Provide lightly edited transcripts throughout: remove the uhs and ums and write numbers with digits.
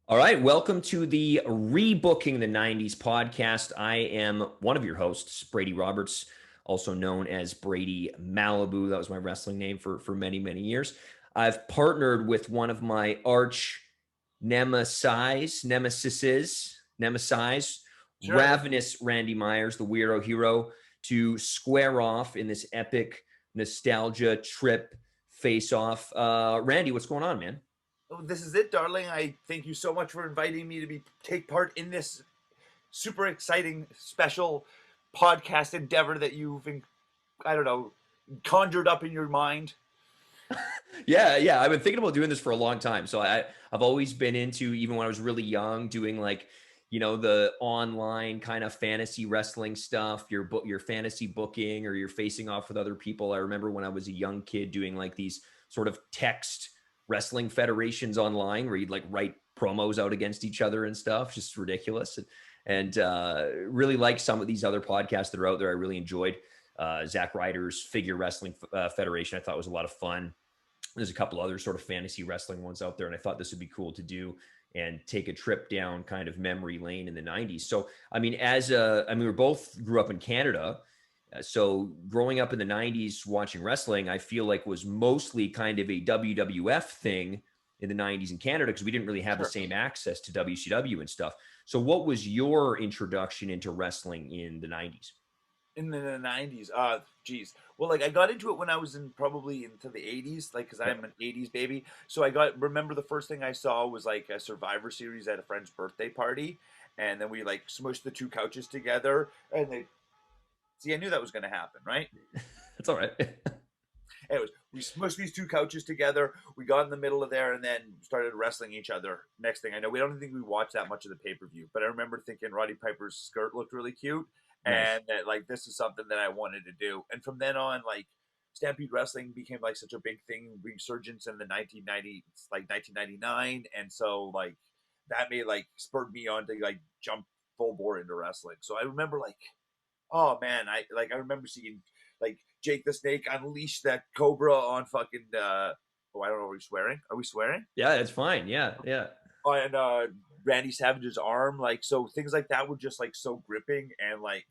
All right, welcome to the Rebooking the 90s podcast. I am one of your hosts, Brady Roberts, also known as Brady Malibu. That was my wrestling name for many, many years. I've partnered with one of my arch nemesis, Sure. Ravenous Randy Myers, the weirdo hero, to square off in this epic nostalgia trip face off. Randy, what's going on, man? Oh, this is it, darling. I thank you so much for inviting me to take part in this super exciting special podcast endeavor that I don't know, conjured up in your mind. Yeah. I've been thinking about doing this for a long time. I've always been into, even when I was really young, doing like, the online kind of fantasy wrestling stuff, your fantasy booking, or you're facing off with other people. I remember when I was a young kid doing like these sort of text wrestling federations online where you'd like write promos out against each other and stuff, just ridiculous. And really like some of these other podcasts that are out there. I really enjoyed Zack Ryder's Figure Wrestling Federation. I thought was a lot of fun. There's a couple other sort of fantasy wrestling ones out there, and I thought this would be cool to do and take a trip down kind of memory lane in the 90s. So, I mean, we both grew up in Canada. So growing up in the 90s watching wrestling, I feel like was mostly kind of a WWF thing in the 90s in Canada because we didn't really have the Sure. same access to WCW and stuff. So what was your introduction into wrestling in the 90s? In the 90s. Geez. Well, like I got into it when I was probably into the 80s, like because Yep. I'm an 80s baby. So remember the first thing I saw was like a Survivor Series at a friend's birthday party, and then we like smushed the two couches together, and they see I knew that was going to happen, right? That's all right. Anyways, we smushed these two couches together. We got in the middle of there and then started wrestling each other. Next thing I know, we don't think we watched that much of the pay per view, but I remember thinking Roddy Piper's skirt looked really cute, Nice. and that like this is something that I wanted to do. And from then on, like Stampede Wrestling became like such a big thing, resurgence in the 1990s, like 1999, and so like that made like spurred me on to like jump full bore into wrestling. So I remember like oh man, I remember seeing like Jake the Snake unleash that cobra on fucking oh I don't know, are we swearing? Are we swearing? Yeah, it's fine. Yeah. On Randy Savage's arm, like so things like that were just like so gripping and like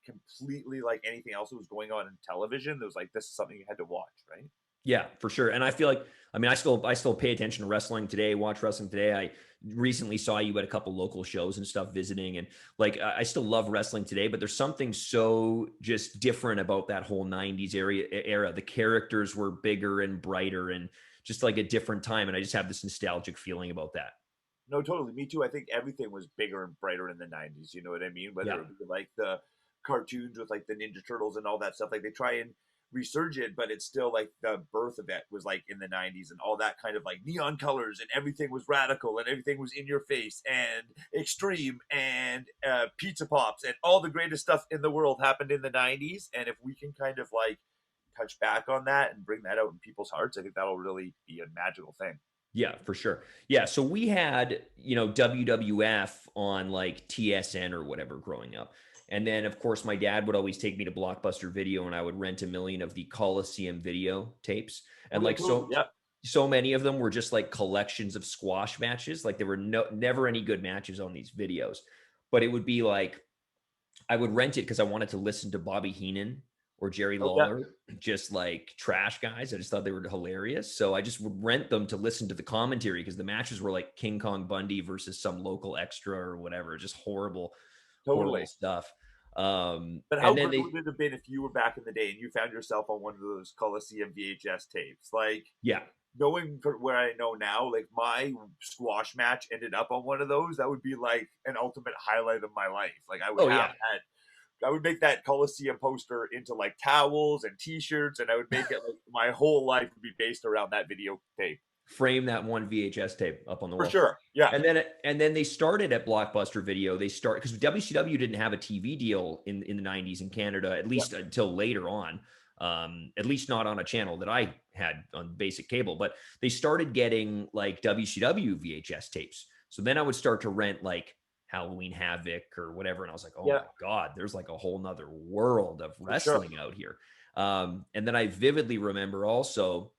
completely like anything else that was going on in television. It was like this is something you had to watch, right? Yeah, for sure. And I feel like, I mean, I still pay attention to wrestling today, watch wrestling today. I recently saw you at a couple local shows and stuff visiting, and like I still love wrestling today, but there's something so just different about that whole 90s era. The characters were bigger and brighter and just like a different time. And I just have this nostalgic feeling about that. No, totally. Me too. I think everything was bigger and brighter in the 90s. You know what I mean? Yeah. Whether it be like the cartoons with like the Ninja Turtles and all that stuff. Like they try and resurge it, but it's still like the birth of it was like in the 90s and all that kind of like neon colors and everything was radical and everything was in your face and extreme and pizza pops and all the greatest stuff in the world happened in the 90s. And if we can kind of like touch back on that and bring that out in people's hearts, I think that'll really be a magical thing. Yeah, for sure. Yeah. So we had, WWF on like TSN or whatever growing up. And then, of course, my dad would always take me to Blockbuster Video and I would rent a million of the Coliseum video tapes. Oh And yeah, like totally. Yeah. so many of them were just like collections of squash matches. Like there were never any good matches on these videos. But it would be like I would rent it because I wanted to listen to Bobby Heenan or Jerry Oh yeah. Lawler, just like trash guys. I just thought they were hilarious. So I just would rent them to listen to the commentary because the matches were like King Kong Bundy versus some local extra or whatever, just horrible, horrible Totally. stuff. But how And then great they, would it have been if you were back in the day and you found yourself on one of those Coliseum VHS tapes? Like yeah, knowing where I know now, like my squash match ended up on one of those. That would be like an ultimate highlight of my life. Like I would oh have yeah, that. I would make that Coliseum poster into like towels and T-shirts, and I would make it like my whole life would be based around that videotape frame that one VHS tape up on the for wall. sure. Yeah. And then they started at Blockbuster Video. They start because WCW didn't have a TV deal in the 90s in Canada, at Yeah. least until later on. At least not on a channel that I had on basic cable, but they started getting like WCW VHS tapes. So then I would start to rent like Halloween Havoc or whatever. And I was like, oh Yeah. my God, there's like a whole nother world of For sure. wrestling out here. And then I vividly remember also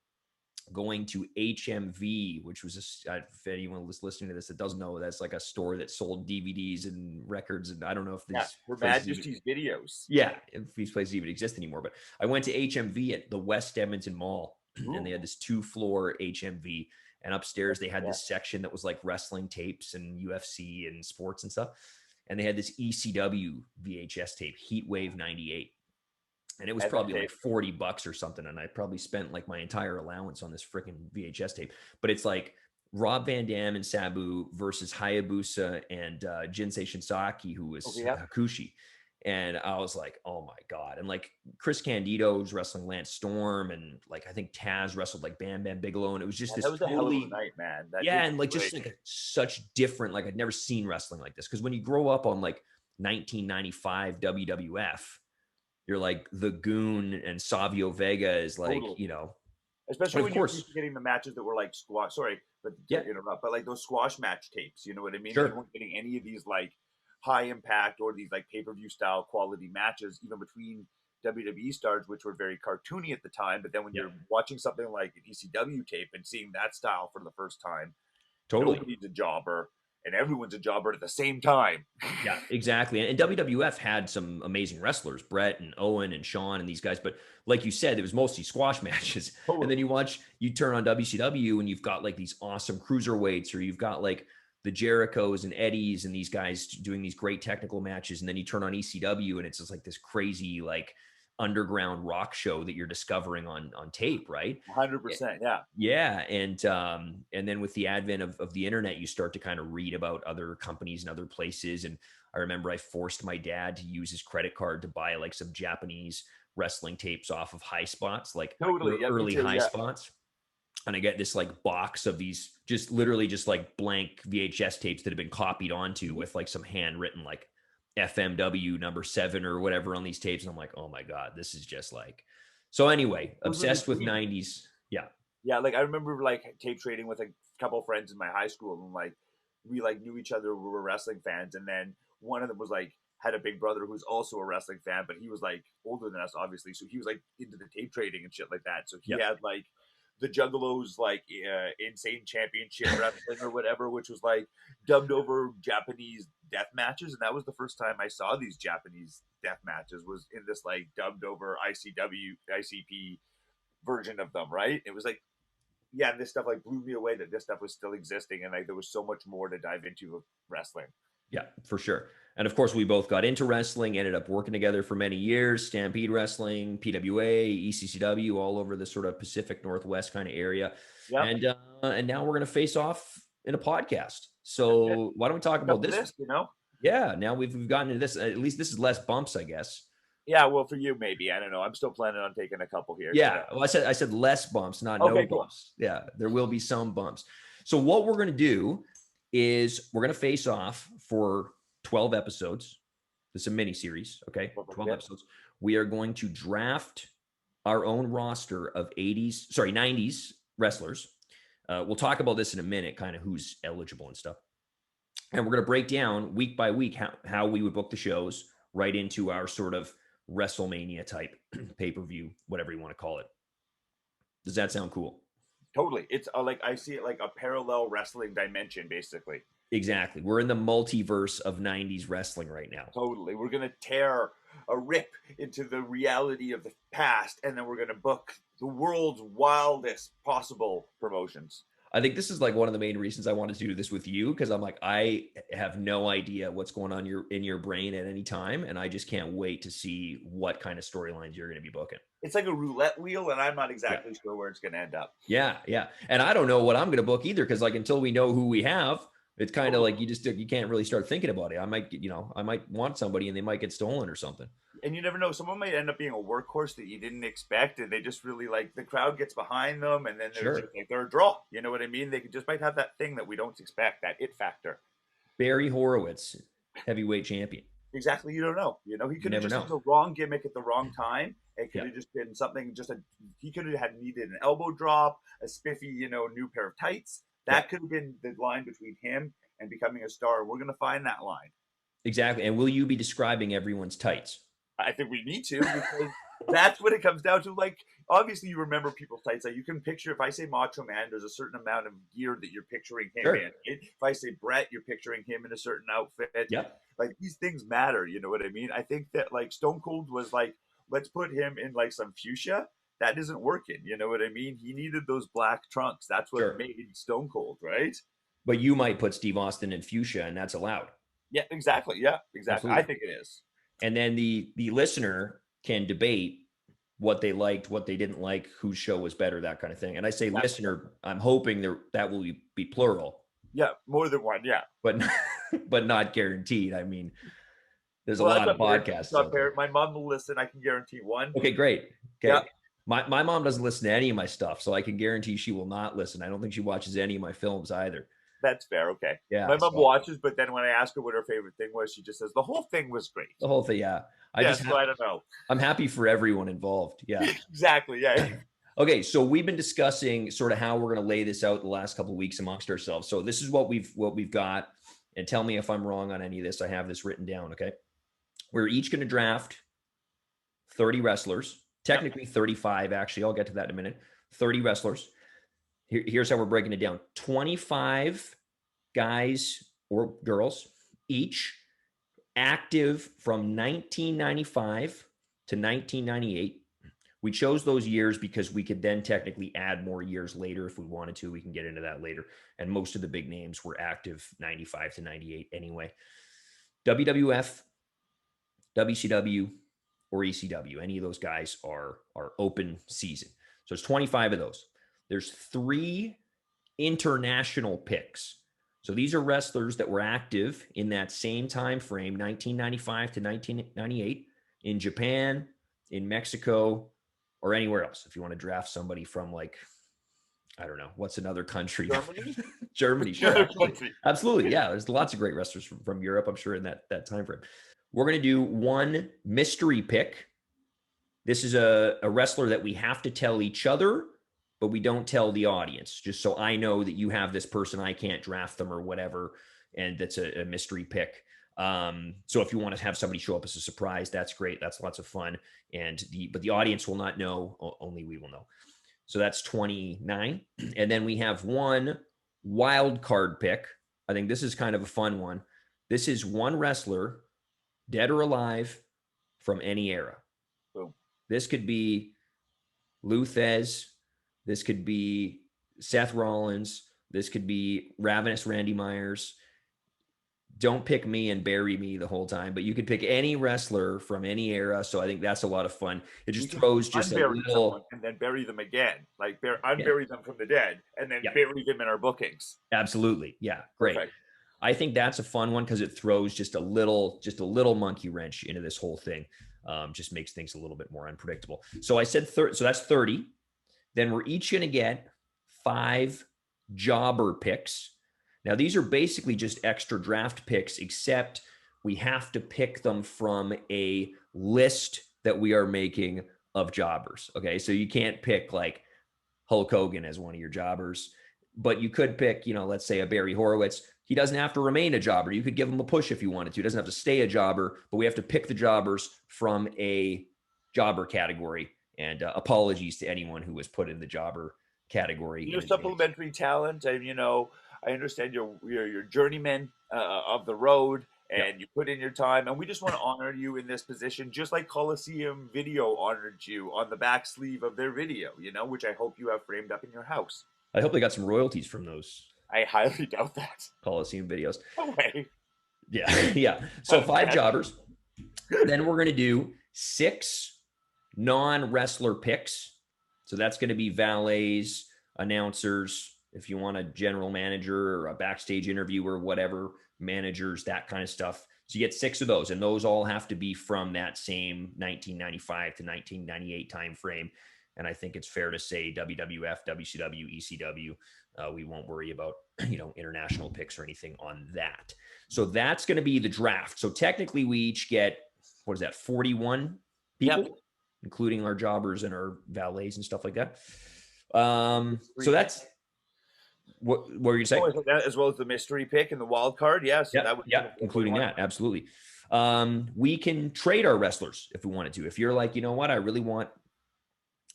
going to HMV, which was if anyone was listening to this that doesn't know, that's like a store that sold DVDs and records. And I don't know if Yeah, these Her places even, Majesty's Videos. yeah, if these places even exist anymore. But I went to HMV at the West Edmonton Mall, and they Ooh, had this 2-floor HMV. And upstairs, they had yeah, this section that was like wrestling tapes and UFC and sports and stuff. And they had this ECW VHS tape, Heat Wave 98. And it was and that probably like tape. $40 or something. And I probably spent like my entire allowance on this freaking VHS tape. But it's like Rob Van Dam and Sabu versus Hayabusa and Jinsei Shinsaki, who Okay, was yeah. Hakushi. And I was like, oh my God. And like Chris Candido was wrestling Lance Storm. And like I think Taz wrestled like Bam Bam Bigelow. And it was just And that this was a hell of a totally, night, man. That yeah. tape And was like just great. like such different, like I'd never seen wrestling like this. Because when you grow up on like 1995 WWF, you're like the Goon and Savio Vega is like, Totally. you know, Especially but of when you're course, used to getting the matches that were like squash. Sorry, but yeah, to interrupt, but like those squash match tapes. You know what I mean? That you sure, weren't getting any of these like high impact or these like pay per view style quality matches, even between WWE stars, which were very cartoony at the time. But then when yeah, you're watching something like an ECW tape and seeing that style for the first time, totally. nobody's a jobber and everyone's a jobber at the same time. Yeah, exactly. And WWF had some amazing wrestlers, Brett and Owen and Sean and these guys. But like you said, it was mostly squash matches. And then Totally. you turn on WCW and you've got like these awesome cruiserweights, or you've got like the Jerichos and Eddies and these guys doing these great technical matches. And then you turn on ECW and it's just like this crazy, like underground rock show that you're discovering on tape, right? 100%. Yeah. Yeah, and then with the advent of the internet, you start to kind of read about other companies and other places. And I remember I forced my dad to use his credit card to buy like some Japanese wrestling tapes off of High Spots, like Totally. Yeah. Me early too. High Yeah. Spots. And I get this like box of these just literally just like blank VHS tapes that have been copied onto with like some handwritten like FMW number 7 or whatever on these tapes. And I'm like, oh my God, this is just like, so anyway, Those were the obsessed with dream. 90s. Yeah. Yeah, like I remember like tape trading with a couple of friends in my high school, and like we like knew each other. We were wrestling fans, and then one of them was like had a big brother who's also a wrestling fan, but he was like older than us, obviously. So he was like into the tape trading and shit like that. So he Yep. had like the Juggalos like insane championship wrestling or whatever, which was like dubbed over Japanese death matches, and that was the first time I saw these Japanese death matches. Was in this like dubbed over ICP version of them, right? It was like yeah, this stuff like blew me away that this stuff was still existing and like there was so much more to dive into with wrestling. Yeah, for sure. And of course, we both got into wrestling, ended up working together for many years, Stampede Wrestling, PWA, ECCW, all over the sort of Pacific Northwest kind of area. Yep, And now we're going to face off in a podcast. that's it. So why don't we talk Enough about of this? this, you know. Yeah, now we've gotten into this. At least this is less bumps, I guess. Yeah, well, for you maybe I don't know. I'm still planning on taking a couple here. Yeah, well, I said less bumps, not no Okay, cool. bumps. Yeah, there will be some bumps. So what we're going to do is we're going to face off for 12 episodes. This is a mini series, okay? 12 episodes. We are going to draft our own roster of 90s wrestlers. We'll talk about this in a minute, kind of who's eligible and stuff. And we're going to break down week by week how we would book the shows right into our sort of WrestleMania type pay-per-view, whatever you want to call it. Does that sound cool? Totally. It's like I see it like a parallel wrestling dimension, basically. Exactly. We're in the multiverse of 90s wrestling right now. Totally. We're gonna tear a rip into the reality of the past, and then we're gonna book the world's wildest possible promotions. I think this is like one of the main reasons I wanted to do this with you, because I'm like, I have no idea what's going on in your brain at any time, and I just can't wait to see what kind of storylines you're going to be booking. It's like a roulette wheel, and I'm not exactly sure where it's going to end up. Yeah, yeah, and I don't know what I'm going to book either, because like until we know who we have, it's kind of like you can't really start thinking about it. I might want somebody, and they might get stolen or something. And you never know. Someone might end up being a workhorse that you didn't expect, and they just really like the crowd gets behind them, and then they're a draw. You know what I mean? They just might have that thing that we don't expect, that it factor. Barry Horowitz, heavyweight champion. Exactly. You don't know. You know, he could have just Never used the wrong gimmick at the wrong time. It could Yeah. have just been something. He could have needed an elbow drop, a spiffy, new pair of tights. That could have been the line between him and becoming a star. We're going to find that line. Exactly. And will you be describing everyone's tights? I think we need to because That's what it comes down to. Like, obviously, you remember people's tights. Like, you can picture, if I say Macho Man, there's a certain amount of gear that you're picturing him Sure. in. If I say Brett, you're picturing him in a certain outfit. Yep. Like, these things matter. You know what I mean? I think that, like, Stone Cold was like, let's put him in, like, some fuchsia. That isn't working. You know what I mean? He needed those black trunks. That's what Sure. made Stone Cold, right? But you might put Steve Austin in fuchsia, and that's allowed. Yeah, exactly. Yeah, exactly. I Absolutely. think it is. And then the listener can debate what they liked, what they didn't like, whose show was better, that kind of thing. And I say Exactly. listener, I'm hoping that will be plural, Yeah, more than one. Yeah. but but not guaranteed. I mean, there's a Well, that's lot of not fair. It's podcasts not out there. fair. My mom will listen. I can guarantee one. Okay, great. Yeah, Okay. My mom doesn't listen to any of my stuff, so I can guarantee she will not listen. I don't think she watches any of my films either. that's fair. Okay. Yeah. My mom So watches, but then when I ask her what her favorite thing was, she just says the whole thing was great. the whole thing, yeah. Yeah, so I don't know. I'm happy for everyone involved. Yeah. Exactly. Yeah. Okay, so we've been discussing sort of how we're going to lay this out the last couple of weeks amongst ourselves. So this is what we've got, and tell me if I'm wrong on any of this. I have this written down. Okay, we're each going to draft 30 wrestlers, technically 35. Actually, I'll get to that in a minute. 30 wrestlers. Here's how we're breaking it down: 25 guys or girls each, active from 1995 to 1998. We chose those years because we could then technically add more years later if we wanted to. We can get into that later. And most of the big names were active 95 to 98 anyway. WWF, WCW, or ECW. Any of those guys are open season. So there's 25 of those. There's 3 international picks. So these are wrestlers that were active in that same time frame, 1995 to 1998, in Japan, in Mexico, or anywhere else. If you want to draft somebody from, like, I don't know, what's another country? Germany? Germany, sure, absolutely. Absolutely. Yeah, there's lots of great wrestlers from Europe, I'm sure, in that time frame. We're going to do one mystery pick. This is a wrestler that we have to tell each other, but we don't tell the audience, just so I know that you have this person, I can't draft them or whatever, and that's a mystery pick. So if you want to have somebody show up as a surprise, that's great. That's lots of fun. But the audience will not know, only we will know. So that's 29. And then we have one wild card pick. I think this is kind of a fun one. This is one wrestler, dead or alive, from any era. Boom. This could be Lou Thez. This could be Seth Rollins. This could be Ravenous Randy Myers. Don't pick me and bury me the whole time, but you could pick any wrestler from any era. So I think that's a lot of fun. It just throws just a little, and then bury them again, like unbury them from the dead, and then bury them in our bookings. Absolutely, yeah, great. Perfect. I think that's a fun one because it throws just a little monkey wrench into this whole thing. Just makes things a little bit more unpredictable. So I said so that's 30. Then we're each going to get 5 jobber picks. Now, these are basically just extra draft picks, except we have to pick them from a list that we are making of jobbers. Okay, so you can't pick like Hulk Hogan as one of your jobbers, but you could pick, let's say a Barry Horowitz. He doesn't have to remain a jobber. You could give him a push if you wanted to. He doesn't have to stay a jobber, but we have to pick the jobbers from a jobber category. And apologies to anyone who was put in the jobber category. You're supplementary talent, and I understand you're journeyman of the road, and you put in your time, and we just want to honor you in this position, just like Coliseum Video honored you on the back sleeve of their video, which I hope you have framed up in your house. I hope they got some royalties from those. I highly doubt that. Coliseum videos. No way. Yeah, yeah. So 5 jobbers. Then we're going to do 6 non-wrestler picks. So that's going to be valets, announcers, if you want a general manager or a backstage interviewer, whatever, managers, that kind of stuff. So you get 6 of those, and those all have to be from that same 1995 to 1998 time frame. And I think it's fair to say WWF, WCW, ECW, we won't worry about, international picks or anything on that. So that's going to be the draft. So technically we each get, 41 people? Yep. Including our jobbers and our valets and stuff like that. So that's what were you Oh, saying? I think that as well as the mystery pick and the wild card. Yeah, so Yeah, that would yeah, including that. Absolutely. We can trade our wrestlers if we wanted to. If you're like, you know what, I really want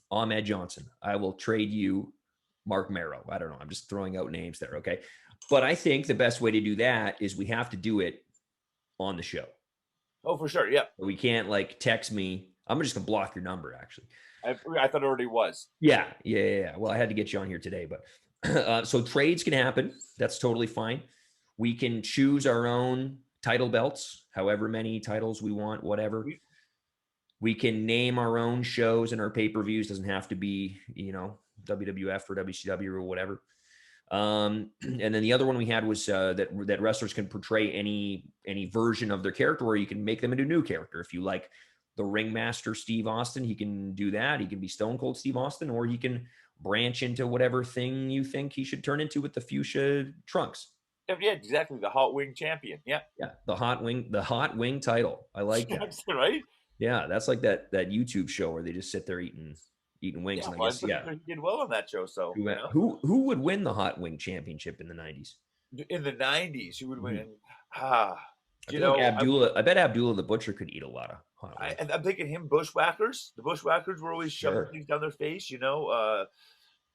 Ahmed Johnson, I will trade you Mark Merrow. I don't know. I'm just throwing out names there. Okay. But I think the best way to do that is we have to do it on the show. Oh, for sure. Yeah. We can't like text me. I'm just gonna block your number actually. I thought it already was. Yeah. Well, I had to get you on here today, but so trades can happen. That's totally fine. We can choose our own title belts, however many titles we want, whatever. We can name our own shows and our pay-per-views. Doesn't have to be, WWF or WCW or whatever. And then the other one we had was that wrestlers can portray any version of their character, or you can make them into a new character. If you like the Ringmaster Steve Austin, he can do that. He can be Stone Cold Steve Austin, or he can branch into whatever thing you think he should turn into with the fuchsia trunks. Yeah, exactly. The hot wing champion. Yeah. Yeah, the hot wing title. I like that. Right? Yeah, that's like that YouTube show where they just sit there eating wings. Yeah, And I well, guess, I'm pretty sure he did well on that show. So who would win the hot wing championship in the 90s? In the 90s, who would win? I bet Abdullah the Butcher could eat a lot of hot wings. I'm thinking him, Bushwhackers. The Bushwhackers were always shoving things down their face,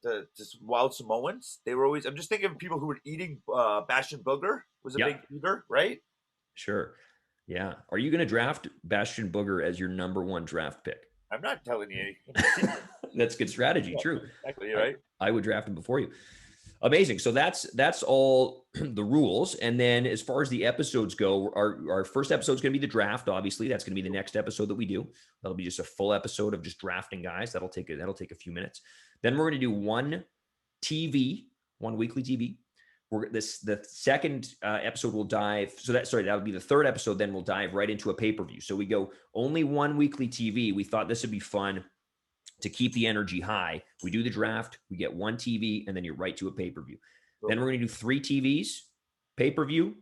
the wild Samoans. They were always, I'm just thinking of people who were eating, Bastion Booger was a big eater, right? Sure. Yeah. Are you going to draft Bastion Booger as your number one draft pick? I'm not telling you anything. That's good strategy. Yeah, true. Exactly. Right. I would draft him before you. Amazing. So that's all the rules. And then as far as the episodes go, our first episode is going to be the draft. Obviously, that's going to be the next episode that we do. That'll be just a full episode of just drafting guys. That'll take a few minutes. Then we're going to do one weekly TV. The second episode will dive. That would be the third episode. Then we'll dive right into a pay-per-view. So we go only one weekly TV. We thought this would be fun to keep the energy high. We do the draft, we get one TV, and then you're right to a pay-per-view. Cool. Then we're going to do 3 TVs, pay-per-view,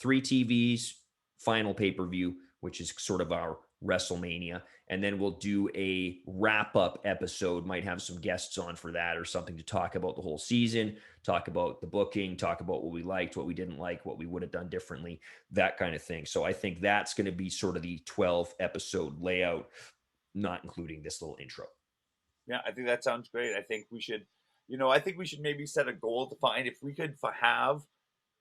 3 TVs, final pay-per-view, which is sort of our WrestleMania. And then we'll do a wrap-up episode, might have some guests on for that or something to talk about the whole season, talk about the booking, talk about what we liked, what we didn't like, what we would have done differently, that kind of thing. So I think that's going to be sort of the 12-episode layout, not including this little intro. Yeah, I think that sounds great. I think we should maybe set a goal to find if we could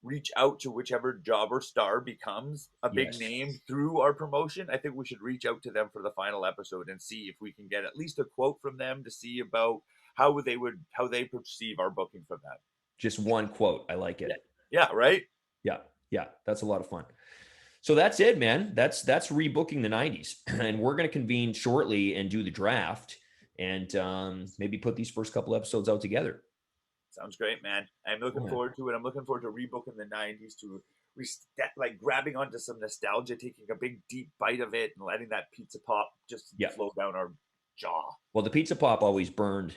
reach out to whichever job or star becomes a big name through our promotion. I think we should reach out to them for the final episode and see if we can get at least a quote from them to see about how they perceive our booking from that. Just one quote. I like it. Yeah. Right. Yeah. That's a lot of fun. So that's it, man. That's rebooking the 90s. And we're going to convene shortly and do the draft and maybe put these first couple episodes out together. Sounds great, man. I'm looking forward to it. I'm looking forward to rebooking the 90s, to like grabbing onto some nostalgia, taking a big deep bite of it and letting that pizza pop just flow down our jaw. Well, the pizza pop always burned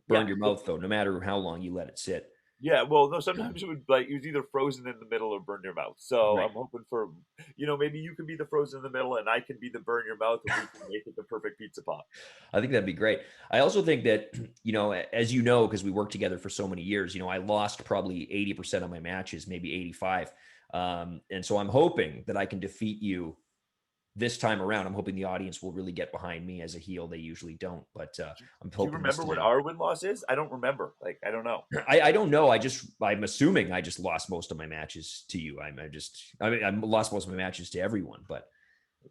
your mouth though, no matter how long you let it sit. Yeah, well, no, sometimes it was either frozen in the middle or burn your mouth. So I'm hoping for, maybe you can be the frozen in the middle and I can be the burn your mouth and we can make it the perfect pizza pop. I think that'd be great. I also think that, as you know, because we worked together for so many years, I lost probably 80% of my matches, maybe 85. And so I'm hoping that I can defeat you this time around. I'm hoping the audience will really get behind me as a heel. They usually don't, but I'm hoping. Do you remember what our win-loss is? I don't remember. I don't know. I don't know. I'm assuming I just lost most of my matches to you. I lost most of my matches to everyone, but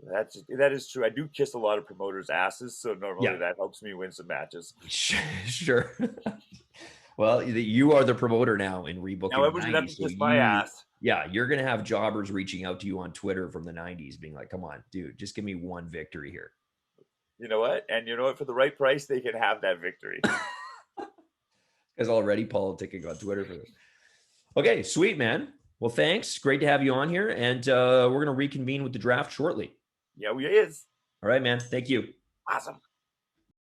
that is true. I do kiss a lot of promoters' asses, so normally that helps me win some matches. Sure. Well, you are the promoter now in rebooking. Now everyone's gonna have to kiss my ass. Yeah, you're going to have jobbers reaching out to you on Twitter from the 90s being like, come on, dude, just give me one victory here. You know what? And you know what? For the right price, they can have that victory. Is already politicking on Twitter for this. Okay, sweet, man. Well, thanks. Great to have you on here. And we're going to reconvene with the draft shortly. Yeah, we is. All right, man. Thank you. Awesome.